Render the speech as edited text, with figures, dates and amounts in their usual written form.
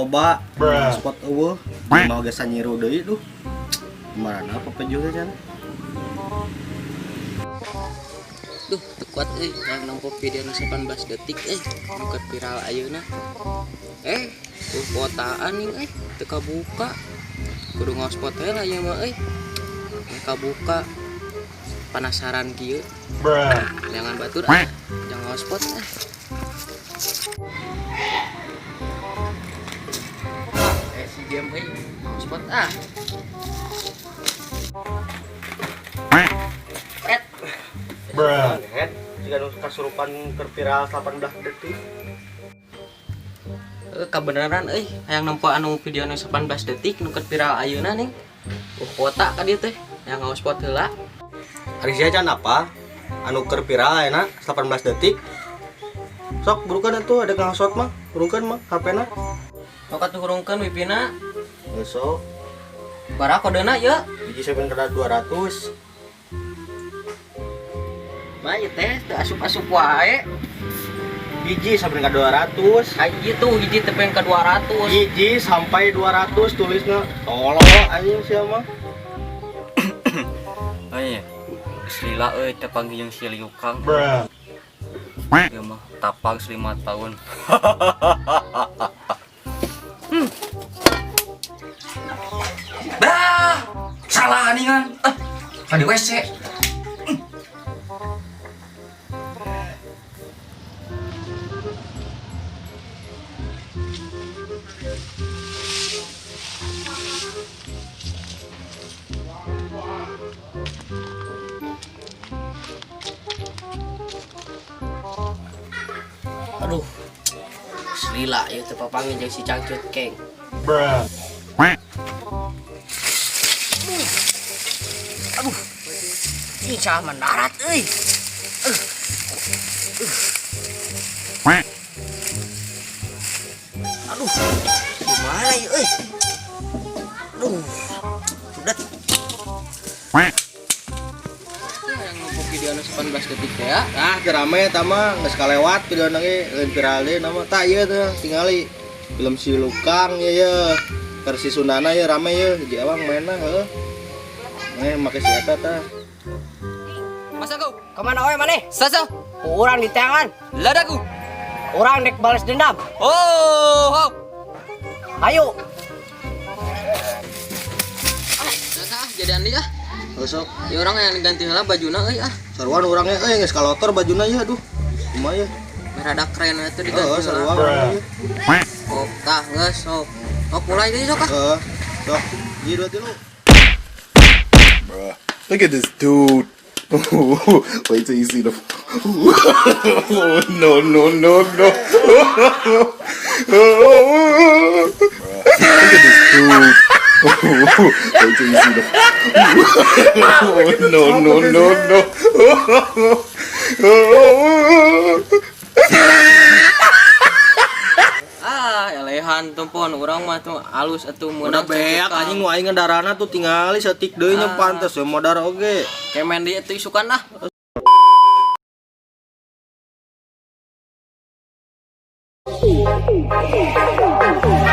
loba spot eueuh mau geus nyiru deui duh. Kumaha apa pejuhnya can? Duh, kuat yang nampo video 18 detik buka viral ayeuna. Tuh kuotaan nih teu kabuka. Kudu ngospot heula ieu mah kabuka. Penasaran kieu. Jangan batur jangan ngospot si game ngospot Head jika kasurupan viral 18 detik. Kebenaran hayang nempo anu video 18 detik nu viral ayeuna ning. Kuota ka dieu teh yang ngospot heula. Ari sia can apa? Anu viral enak 18 detik. Sok burukan atuh ada kang shot mah, urungkeun mah HP-na. Sok atuh urungkeun wifi-na. Geus sok. Bara kodena ye. Biji 7 kada 200. Bae teh teu asup-asup wae. Hiji sampai ke 200. Hiji tuh hiji tepeng ke 200. Hiji sampai 200 tulisnya. Tolol anjing sia mah. Aya. Sila teh panggil jeung si Liu Kang. Ieu mah tapang 5 tahun. Bah, salah ningan. Ka di WC. Aduh. Selila ieu teh papangin jeung si Cangcut Keng. Aduh. Ini cah mendarat Aduh. Gimana ieu Aduh. Sudah. Yang ngomong video 18 detik teh ya. Nah, rame eta mah geus kalewat video ge lain viral deui nama tah ieu teh tingali film si Lukang ye versi Sundana ye rame ye hiji awang mainna heuh. Make si eta tah. Masa kau? Kemana oi maneh? Sasa. Urang di tangan. Ladaku. Urang dek balas dendam. Oh. Ayo. Sasa jadian dia. Sok. Ya orang yang ganti heula bajuna Sarwan urangnya geus kalotor bajuna ye aduh. Kumaha ye? Merada keren itu diganti sarwan. Oh, tah geus sok. Sok mulai deui sok Sok. Ieu 2 3. Bruh, look at this dude. Wait till you see the. No. Bruh, look at this dude. Wait till you see the. No. Elehan tumpon urang mah tuh alus atuh Udah beak anjing nu aing ngedarana tuh tingali setik deui nya pantes we modar oge. Kemen dia tuh isukan Thank you.